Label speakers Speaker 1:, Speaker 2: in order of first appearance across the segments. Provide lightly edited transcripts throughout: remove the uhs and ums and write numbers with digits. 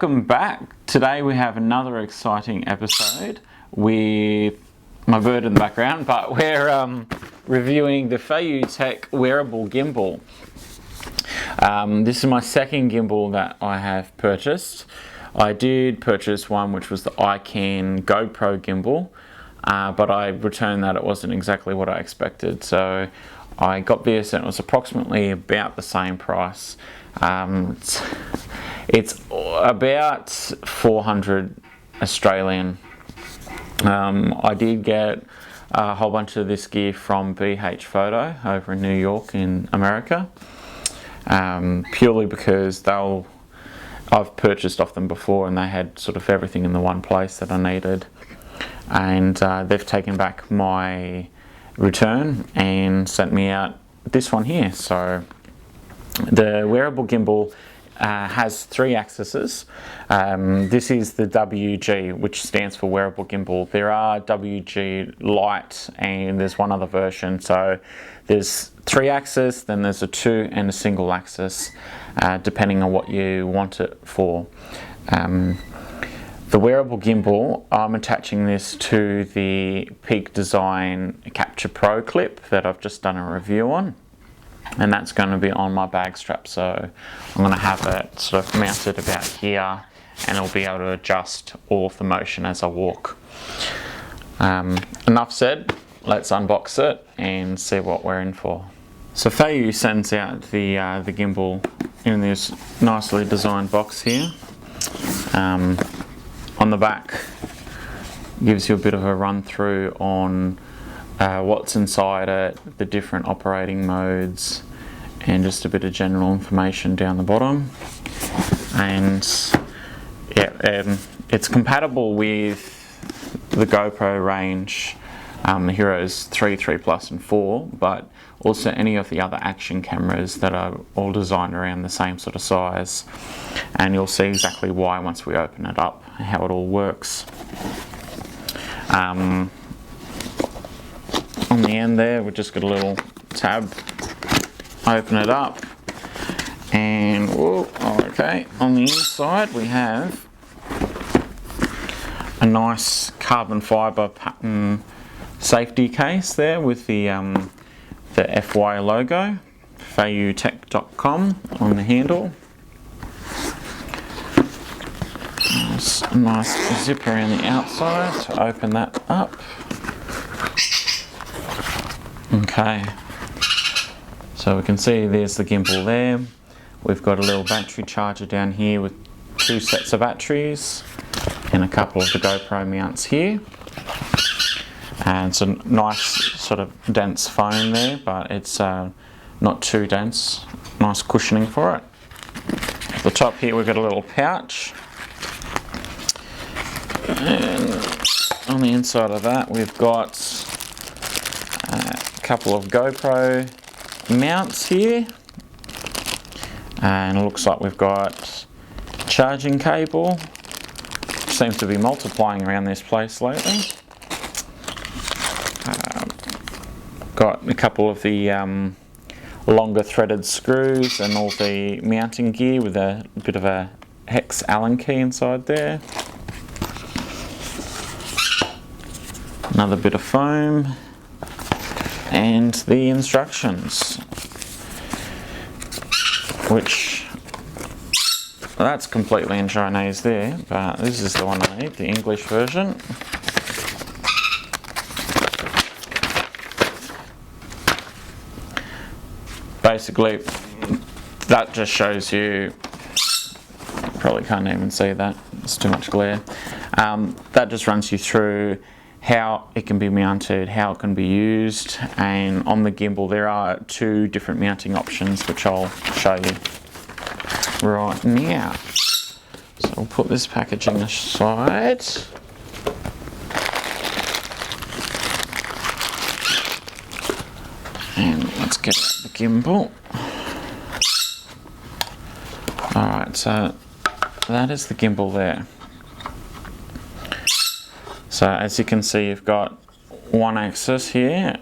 Speaker 1: Welcome back. Today we have another exciting episode with my bird in the background, but we're reviewing the Feiyu Tech wearable gimbal. This is my second gimbal that I have purchased. I did purchase one which was the iCan GoPro gimbal, but I returned that it wasn't exactly what I expected, so I got this and it was approximately about the same price. It's about 400 Australian. I did get a whole bunch of this gear from BH Photo over in New York in America, purely because I've purchased off them before and they had sort of everything in the one place that I needed, and they've taken back my return and sent me out this one here. So the wearable gimbal has 3 axes. This is the WG, which stands for wearable gimbal. There are WG Lite and there's one other version. So there's 3 axes, then there's a 2 and a single axis, depending on what you want it for. The wearable gimbal, I'm attaching this to the Peak Design Capture Pro clip that I've just done a review on, and that's going to be on my bag strap. So I'm going to have it sort of mounted about here, and it'll be able to adjust all of the motion as I walk. Enough said, let's unbox it and see what we're in for. So Feiyu sends out the gimbal in this nicely designed box here. On the back gives you a bit of a run through on what's inside it, the different operating modes, and just a bit of general information down the bottom. And yeah, it's compatible with the GoPro range, the Heroes 3, 3 Plus and 4, but also any of the other action cameras that are all designed around the same sort of size. And you'll see exactly why once we open it up, how it all works. On the end there, we've just got a little tab. Open it up, and okay, on the inside we have a nice carbon fibre pattern safety case there with the FY logo, feiyutech.com on the handle. A nice zipper around the outside to open that up. Okay, so we can see there's the gimbal there. We've got a little battery charger down here with 2 sets of batteries and a couple of the GoPro mounts here. And it's a nice sort of dense foam there, but it's not too dense. Nice cushioning for it. At the top here we've got a little pouch. And on the inside of that we've got a couple of GoPro mounts here, and it looks like we've got charging cable, which seems to be multiplying around this place lately. Got a couple of the longer threaded screws and all the mounting gear with a bit of a hex Allen key inside there. Another bit of foam, and the instructions, which that's completely in Chinese there, but this is the one I need, the English version. Basically, that just shows you, probably can't even see that, it's too much glare. That just runs you through how it can be mounted, how it can be used, and on the gimbal there are 2 different mounting options which I'll show you right now. So I'll put this packaging aside. And let's get out the gimbal. Alright, so that is the gimbal there. So as you can see, you've got one axis here,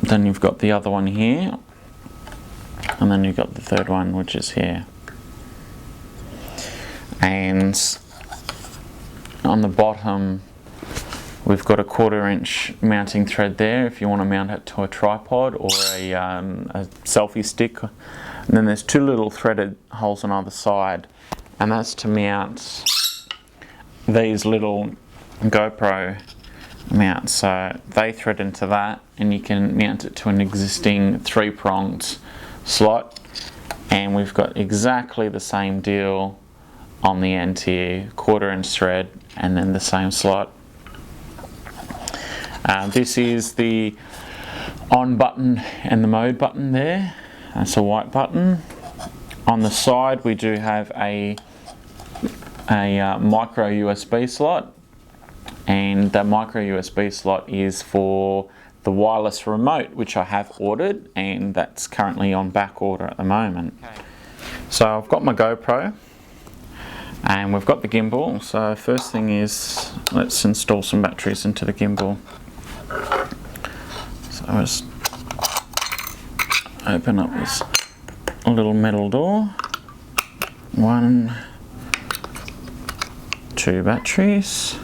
Speaker 1: then you've got the other one here, and then you've got the third one which is here. and on the bottom we've got a 1/4 inch mounting thread there if you want to mount it to a tripod or a selfie stick. And then there's 2 little threaded holes on either side, and that's to mount these little GoPro mounts. So they thread into that, and you can mount it to an existing 3-pronged slot. And we've got exactly the same deal on the end here, 1/4 inch thread, and then the same slot. This is the on button and the mode button there. That's a white button. On the side we do have a micro USB slot, and that micro USB slot is for the wireless remote, which I have ordered, and that's currently on back order at the moment. Okay. So I've got my GoPro and we've got the gimbal. So first thing is, let's install some batteries into the gimbal. So I just open up this little metal door. 1, 2 batteries.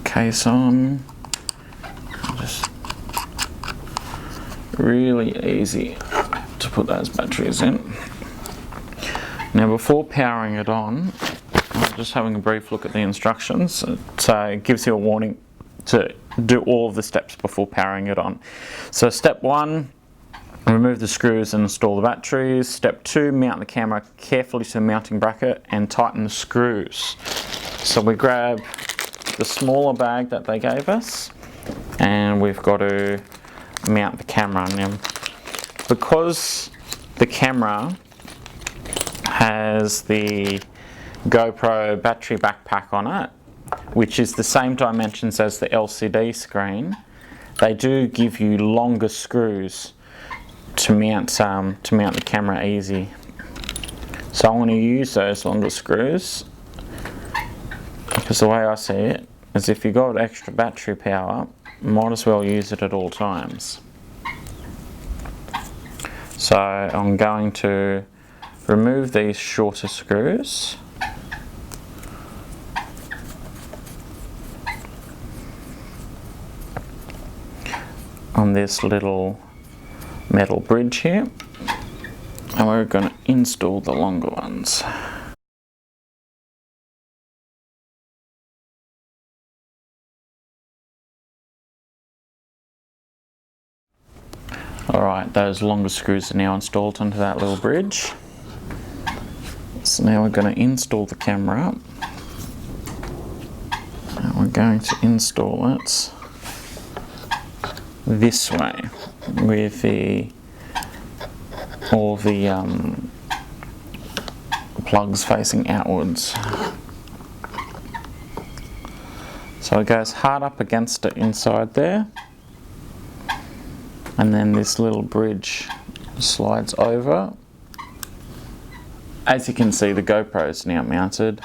Speaker 1: Case on. Just really easy to put those batteries in. Now before powering it on, I'm just having a brief look at the instructions. It gives you a warning to do all of the steps before powering it on. So step 1, remove the screws and install the batteries. Step 2, mount the camera carefully to the mounting bracket and tighten the screws. So we grab the smaller bag that they gave us, and we've got to mount the camera. Now, because the camera has the GoPro battery backpack on it, which is the same dimensions as the LCD screen, they do give you longer screws to mount the camera easy. So I'm going to use those longer screws, because the way I see it is if you've got extra battery power, might as well use it at all times. So I'm going to remove these shorter screws. On this little metal bridge here, and we're going to install the longer ones. Alright, those longer screws are now installed onto that little bridge. So now we're going to install the camera. And we're going to install it this way with all the plugs facing outwards. So it goes hard up against it inside there, and then this little bridge slides over. As you can see, the GoPro is now mounted,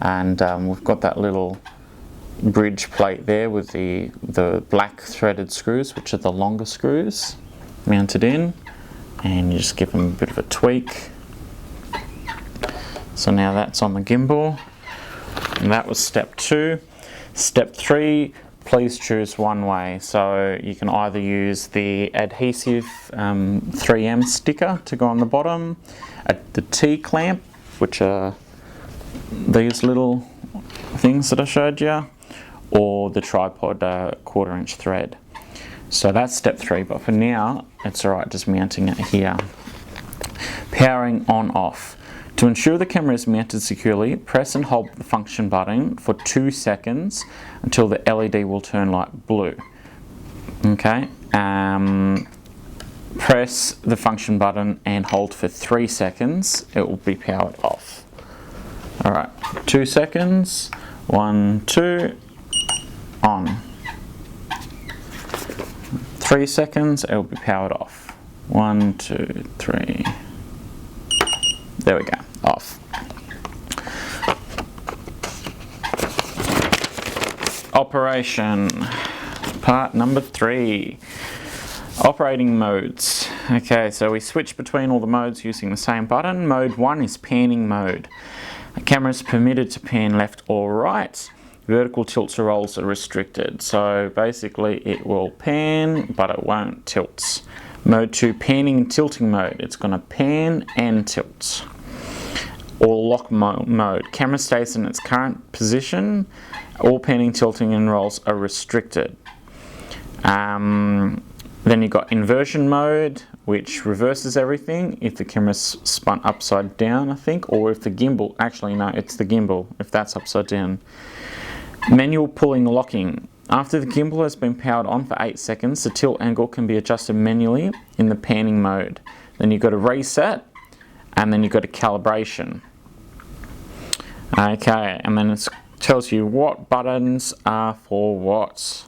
Speaker 1: and we've got that little bridge plate there with the black threaded screws, which are the longer screws, mounted in, and you just give them a bit of a tweak. So now that's on the gimbal, and that was step 2. Step 3, please choose one way. So you can either use the adhesive 3M sticker to go on the bottom, the T-clamp, which are these little things that I showed you, or the tripod 1/4 inch thread. So that's step 3, but for now it's alright just mounting it here. Powering on off. To ensure the camera is mounted securely, press and hold the function button for 2 seconds until the LED will turn light blue. Okay, press the function button and hold for 3 seconds, it will be powered off. Alright, 2 seconds, 1, 2, on. 3 seconds, it will be powered off. 1, 2, 3. There we go, off. Operation, part number 3. Operating modes. Okay, so we switch between all the modes using the same button. Mode 1 is panning mode. A camera is permitted to pan left or right. Vertical tilts or rolls are restricted. So basically it will pan, but it won't tilt. Mode 2, panning and tilting mode. It's going to pan and tilt. Or lock mode. Camera stays in its current position. All panning, tilting and rolls are restricted. Then you've got inversion mode, which reverses everything if the camera's spun upside down, I think, or if the gimbal, actually no, it's the gimbal, if that's upside down. Manual pulling locking. After the gimbal has been powered on for 8 seconds, the tilt angle can be adjusted manually in the panning mode. Then you've got a reset, and then you've got a calibration. Okay, and then it tells you what buttons are for what.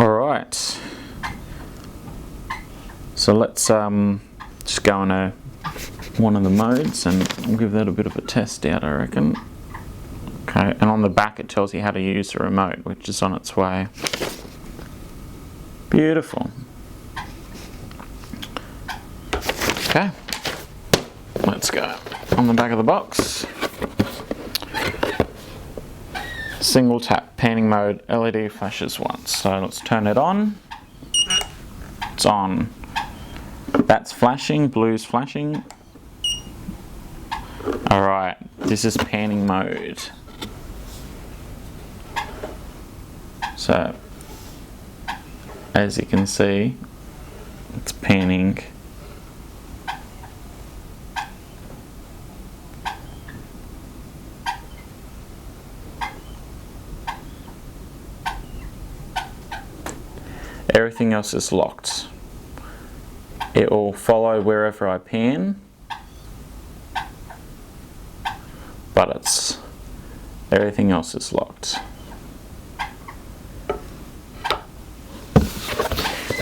Speaker 1: Alright, so let's just go into one of the modes and we'll give that a bit of a test out, I reckon. Okay, and on the back it tells you how to use the remote, which is on its way. Beautiful. Okay, let's go. On the back of the box. Single tap, panning mode, LED flashes once. So let's turn it on. It's on. That's flashing, blue's flashing. Alright, this is panning mode. So, as you can see, it's panning. Everything else is locked. It will follow wherever I pan, but everything else is locked.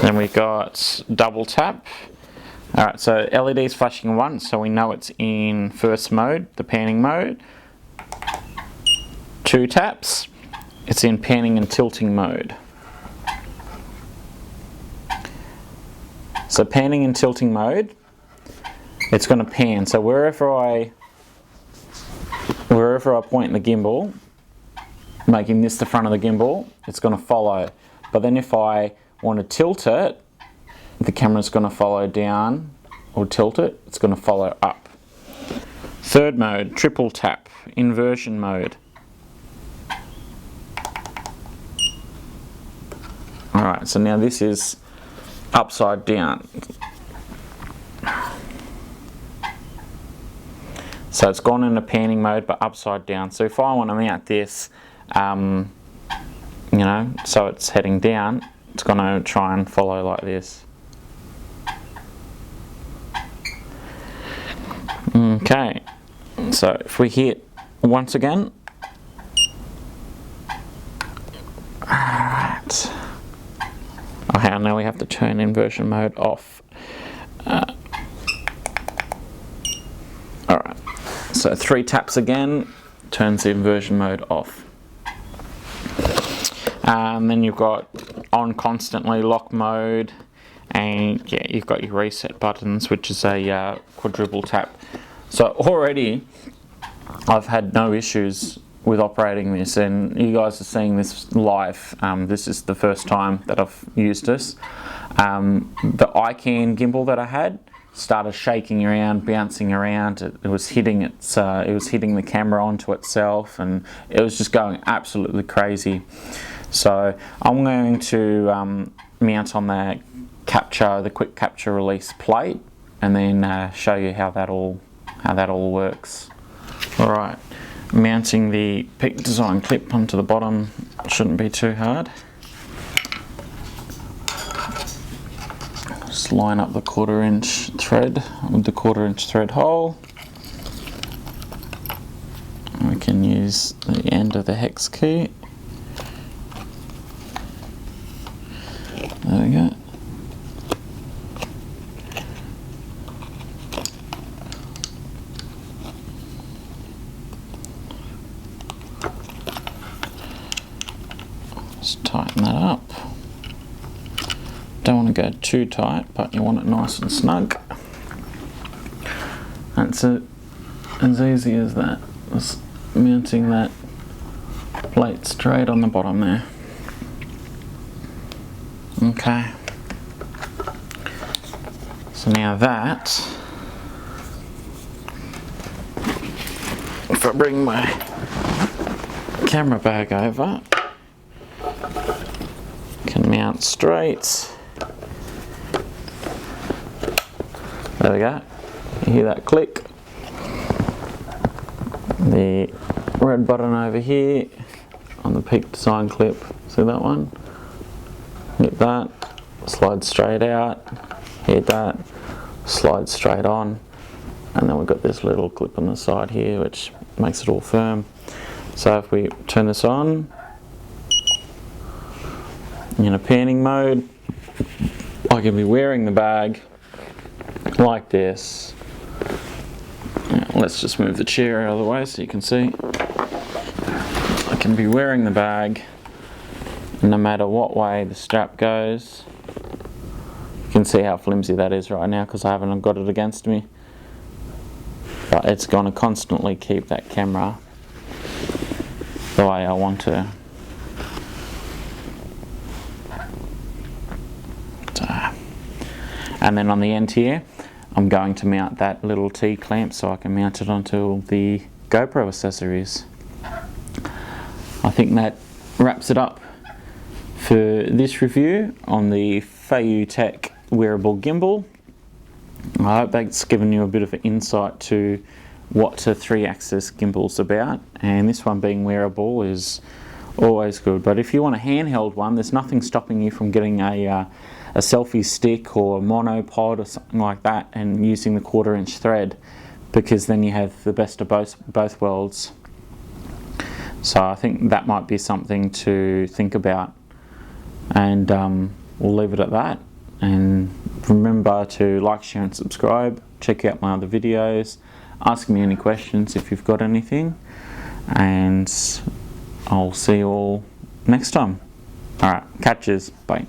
Speaker 1: Then we got double tap. Alright, so LED is flashing once, so we know it's in first mode, the panning mode. 2 taps, it's in panning and tilting mode. So panning and tilting mode, it's going to pan. So wherever I point the gimbal, making this the front of the gimbal, it's going to follow. But then if I want to tilt it, the camera's going to follow down, or tilt it, it's going to follow up. Third mode, triple tap, inversion mode. Alright, so now this is upside down. So it's gone into panning mode but upside down. So if I want to mount this, you know, so it's heading down, it's going to try and follow like this. Okay, so if we hit once again, alright. Okay, now we have to turn inversion mode off. Alright, so 3 taps again, turns the inversion mode off. Then you've got on constantly, lock mode, and yeah, you've got your reset buttons, which is a quadruple tap. So already I've had no issues with operating this, and you guys are seeing this live. This is the first time that I've used this. The ICANN gimbal that I had started shaking around, bouncing around. It was hitting the camera onto itself, and it was just going absolutely crazy. So I'm going to mount on the quick capture release plate, and then show you how that all works. All right. Mounting the Peak Design clip onto the bottom shouldn't be too hard. Just line up the 1/4 inch thread with the 1/4 inch thread hole. We can use the end of the hex key. There we go. Just tighten that up. Don't want to go too tight, but you want it nice and snug. That's it. As easy as that. Just mounting that plate straight on the bottom there. Okay. So now that, if I bring my camera bag over, can mount straight. There we go. You hear that click? The red button over here on the peak design clip. See that one? Hit that, slide straight out. Hit that, slide straight on. And then we've got this little clip on the side here which makes it all firm. So if we turn this on in a panning mode, I can be wearing the bag like this. Now, let's just move the chair out of the way so you can see. I can be wearing the bag no matter what way the strap goes. You can see how flimsy that is right now because I haven't got it against me. But it's going to constantly keep that camera the way I want to. So, and then on the end here, I'm going to mount that little T-clamp so I can mount it onto the GoPro accessories. I think that wraps it up for this review on the Feiyu Tech wearable gimbal. I hope that's given you a bit of an insight to what a 3-axis gimbal's about, and this one being wearable is always good. But if you want a handheld one, there's nothing stopping you from getting a selfie stick or a monopod or something like that and using the 1/4" thread, because then you have the best of both worlds. So I think that might be something to think about, and we'll leave it at that. And remember to like, share and subscribe. Check out my other videos. Ask me any questions if you've got anything, and I'll see you all next time. Alright, catches, bye.